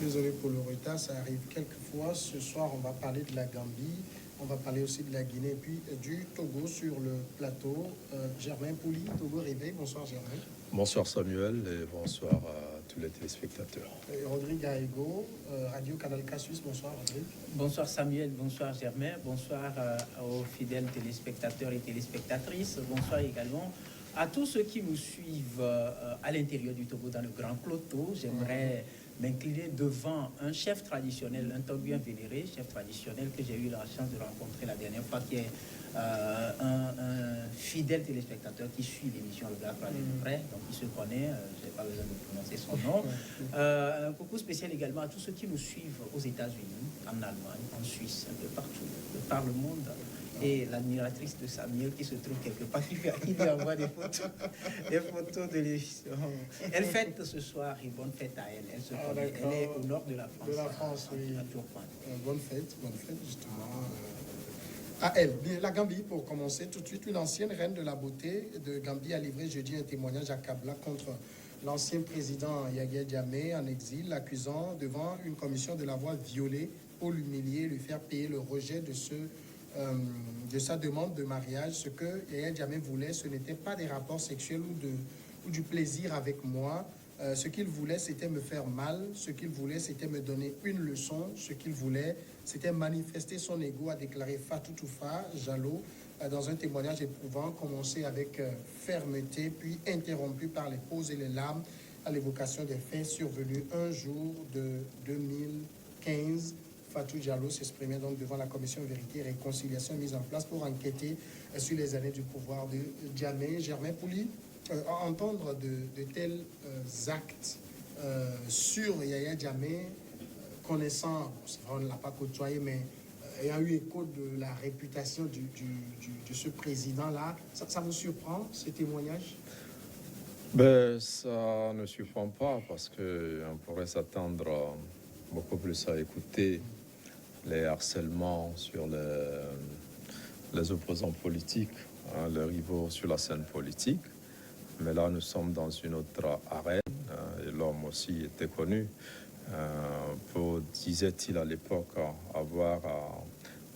Désolé pour le retard, ça arrive quelquefois. Ce soir, on va parler de la Gambie, on va parler aussi de la Guinée, et puis du Togo sur le plateau. Germain Pouli, Togo Réveil. Bonsoir Germain. Bonsoir Samuel et bonsoir à tous les téléspectateurs. Et Rodrigue Aego, Radio Canal K Suisse. Bonsoir Rodrigue. Bonsoir Samuel, bonsoir Germain, bonsoir aux fidèles téléspectateurs et téléspectatrices. Bonsoir également à tous ceux qui nous suivent à l'intérieur du Togo dans le Grand Cloto. J'aimerais m'incliner devant un chef traditionnel, un Togoien vénéré, chef traditionnel que j'ai eu la chance de rencontrer la dernière fois, qui est un fidèle téléspectateur qui suit l'émission Le Black Radio de près, donc il se connaît, je n'ai pas besoin de prononcer son nom. Un coucou spécial également à tous ceux qui nous suivent aux États-Unis, en Allemagne, en Suisse, un peu partout, par le monde. Et l'admiratrice de Samuel qui se trouve quelque part, qui lui envoie des photos de l'émission. Elle fête ce soir et bonne fête à elle. Elle se connaît. Elle est au nord de la France. De la France, oui. À Tourcoing. Bonne fête justement. À elle. Bien, la Gambie, pour commencer tout de suite, une ancienne reine de la beauté de Gambie a livré jeudi un témoignage accablant contre l'ancien président Yahya Jammeh en exil, l'accusant devant une commission de l'avoir violé pour l'humilier, lui faire payer le rejet de sa demande de mariage. Ce que Yahya Jammeh voulait, ce n'était pas des rapports sexuels ou du plaisir avec moi. Ce qu'il voulait, c'était me faire mal. Ce qu'il voulait, c'était me donner une leçon. Ce qu'il voulait, c'était manifester son ego, a déclaré Fatou Toufa Jallo dans un témoignage éprouvant, commencé avec fermeté, puis interrompu par les pauses et les larmes à l'évocation des faits survenus un jour de 2015. Fatou Jallo s'exprimait donc devant la commission Vérité et Réconciliation mise en place pour enquêter sur les années du pouvoir de Jammeh. Germain Pouli, entendre de tels actes sur Yahya Jammeh, connaissant, c'est vrai, on ne l'a pas côtoyé, mais ayant eu écho de la réputation de ce président-là, ça vous surprend, ce témoignage? Ben, ça ne surprend pas parce qu'on pourrait s'attendre beaucoup plus à écouter les harcèlements sur les opposants politiques, les rivaux sur la scène politique. Mais là, nous sommes dans une autre arène et l'homme aussi était connu pour, disait-il à l'époque, avoir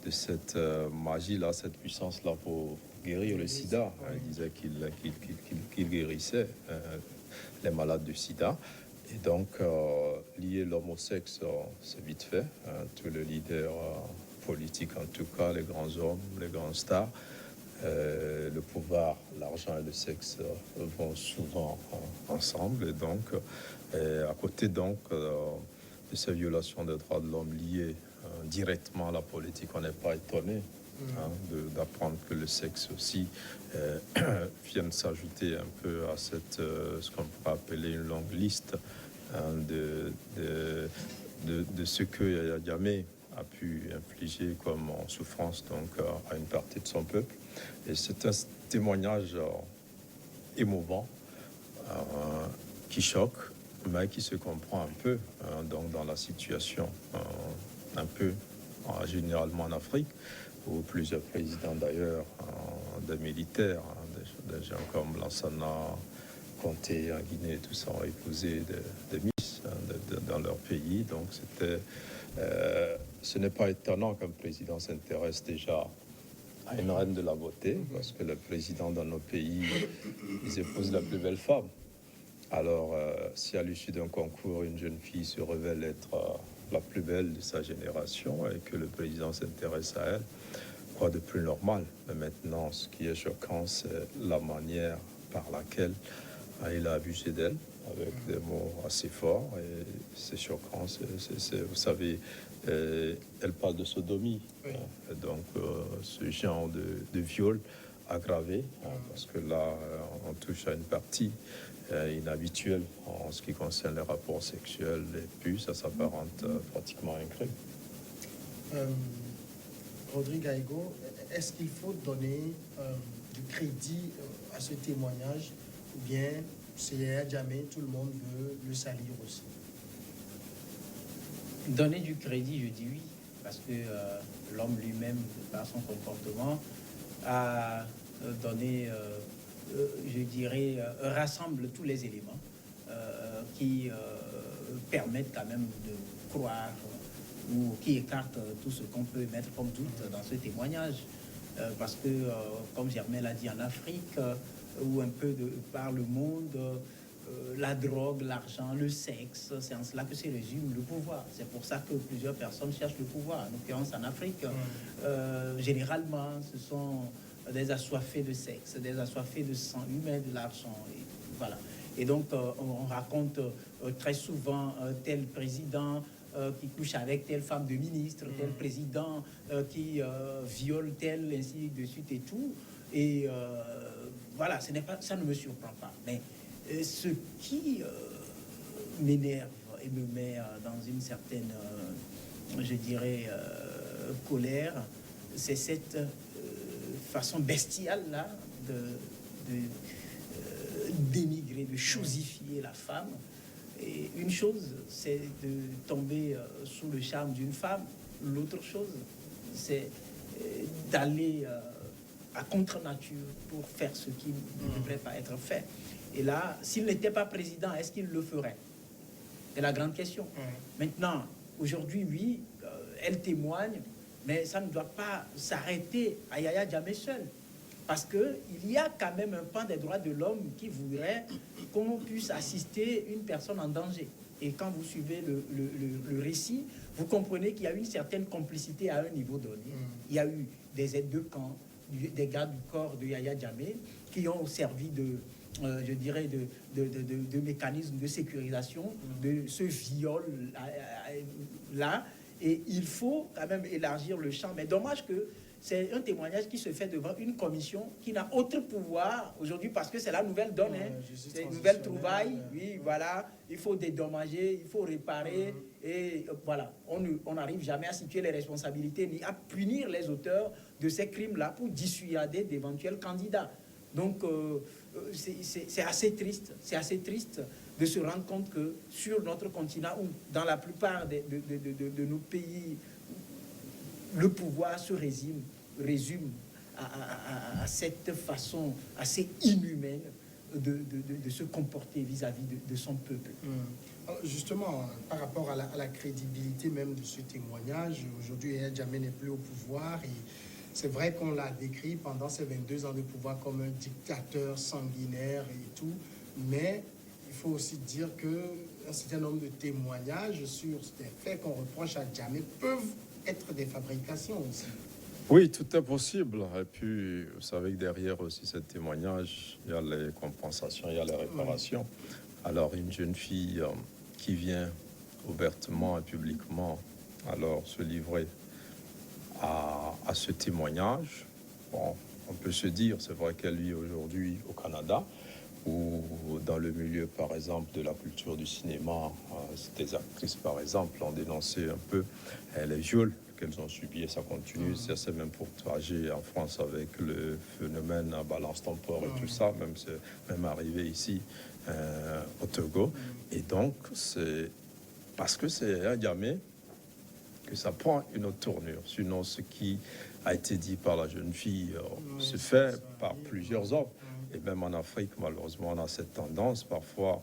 de cette magie-là, cette puissance-là pour guérir le sida. Il disait qu'il guérissait les malades du sida. Et donc, lier l'homme au sexe, c'est vite fait. Tous les leaders politiques, en tout cas, les grands hommes, les grands stars, le pouvoir, l'argent et le sexe vont souvent ensemble. Et donc, à côté donc de ces violations des droits de l'homme liées directement à la politique, on n'est pas étonné d'apprendre que le sexe aussi vient s'ajouter un peu à cette, ce qu'on pourrait appeler une longue liste de ce que Yahya Jammeh a pu infliger comme en souffrance donc à une partie de son peuple. Et c'est un témoignage émouvant qui choque, mais qui se comprend un peu donc dans la situation un peu généralement en Afrique, où plusieurs présidents d'ailleurs, des militaires, des gens comme Lansana, Conté en Guinée, tout ça ont épousé des Miss dans leur pays. Donc ce n'est pas étonnant qu'un président s'intéresse déjà à une reine de la beauté, parce que les présidents dans nos pays, ils épousent la plus belle femme. Alors, si à l'issue d'un concours, une jeune fille se révèle être la plus belle de sa génération et que le président s'intéresse à elle, quoi de plus normal? Mais maintenant, ce qui est choquant, c'est la manière par laquelle il a abusé d'elle, avec des mots assez forts, et c'est choquant. Vous savez, elle parle de sodomie, oui. Donc ce genre de viol aggravé, parce que là, on touche à une partie inhabituelle en ce qui concerne les rapports sexuels, et puis ça s'apparente pratiquement à un crime. Rodrigue Aego, est-ce qu'il faut donner du crédit à ce témoignage, ou bien c'est Yahya Jammeh, tout le monde veut le salir aussi? Donner du crédit, je dis oui, parce que l'homme lui-même, par son comportement, a donné, je dirais, rassemble tous les éléments qui permettent quand même de croire ou qui écartent tout ce qu'on peut mettre comme doute dans ce témoignage. Parce que, comme Germain l'a dit, en Afrique, ou un peu par le monde, la drogue, l'argent, le sexe, c'est en cela que se résume le pouvoir. C'est pour ça que plusieurs personnes cherchent le pouvoir. En l'occurrence, en Afrique, généralement, ce sont des assoiffés de sexe, des assoiffés de sang humain, de l'argent. Voilà. Et donc, on raconte très souvent tel président qui couche avec telle femme de ministre, tel président qui viole tel, ainsi de suite et tout. Et voilà, ça ne me surprend pas. Mais ce qui m'énerve et me met dans une certaine, je dirais, colère, c'est cette façon bestiale-là de dénigrer, de chosifier la femme. Et une chose, c'est de tomber sous le charme d'une femme. L'autre chose, c'est d'aller à contre-nature pour faire ce qui ne devrait pas être fait. Et là, s'il n'était pas président, est-ce qu'il le ferait? C'est la grande question. Maintenant, aujourd'hui, oui, elle témoigne, mais ça ne doit pas s'arrêter à Yaya Jammeh seul. Parce qu'il y a quand même un pan des droits de l'homme qui voudrait qu'on puisse assister une personne en danger. Et quand vous suivez le récit, vous comprenez qu'il y a une certaine complicité à un niveau donné. Il y a eu des aides de camp, des gardes du corps de Yaya Jammeh qui ont servi je dirais, de mécanisme de sécurisation de ce viol-là. Et il faut quand même élargir le champ. Mais dommage que c'est un témoignage qui se fait devant une commission qui n'a autre pouvoir aujourd'hui parce que c'est la nouvelle donne. C'est une nouvelle trouvaille. Oui, voilà. Il faut dédommager, il faut réparer. Et voilà. On n'arrive jamais à situer les responsabilités ni à punir les auteurs de ces crimes-là pour dissuader d'éventuels candidats. Donc, c'est assez triste. C'est assez triste de se rendre compte que sur notre continent ou dans la plupart de nos pays, le pouvoir se résume à cette façon assez inhumaine de se comporter vis-à-vis de son peuple. Alors justement, par rapport à la crédibilité même de ce témoignage, aujourd'hui, Yaya Jammeh n'est plus au pouvoir et c'est vrai qu'on l'a décrit pendant ses 22 ans de pouvoir comme un dictateur sanguinaire et tout, mais il faut aussi dire qu'un certain nombre de témoignages sur des faits qu'on reproche à Jammeh peuvent être des fabrications aussi. Oui, tout est possible. Et puis, vous savez que derrière aussi ce témoignage, il y a les compensations, il y a les réparations. Alors, une jeune fille qui vient ouvertement et publiquement alors se livrer à ce témoignage, bon, on peut se dire, c'est vrai qu'elle vit aujourd'hui au Canada, ou dans le milieu, par exemple, de la culture du cinéma, des actrices, par exemple, ont dénoncé un peu les viols qu'elles ont subis, et ça continue. C'est même partagé en France avec le phénomène à balance temporaire et tout ça, c'est même arrivé ici au Togo. Et donc, c'est parce que c'est un Jammeh que ça prend une autre tournure. Sinon, ce qui a été dit par la jeune fille se fait par plusieurs hommes. Et même en Afrique, malheureusement, on a cette tendance parfois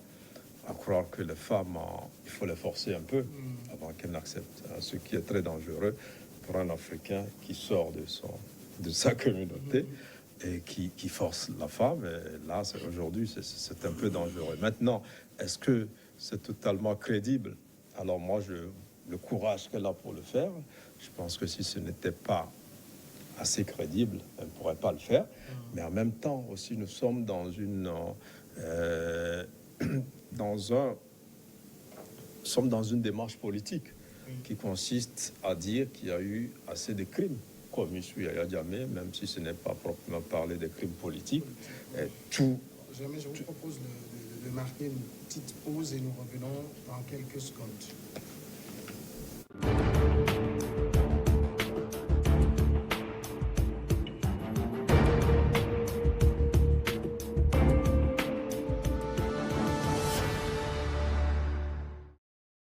à croire que les femmes, il faut les forcer un peu avant qu'elles n'acceptent. Ce qui est très dangereux pour un Africain qui sort de sa communauté et qui force la femme. Et là, aujourd'hui, c'est un peu dangereux. Maintenant, est-ce que c'est totalement crédible? Alors moi, le courage qu'elle a pour le faire, je pense que si ce n'était pas assez crédible, elle ne pourrait pas le faire. Mais en même temps aussi, nous sommes dans une démarche politique qui consiste à dire qu'il y a eu assez de crimes commis sur Yaya Jammeh, même si ce n'est pas proprement parler des crimes politiques. Je vous propose de marquer une petite pause et nous revenons dans quelques secondes.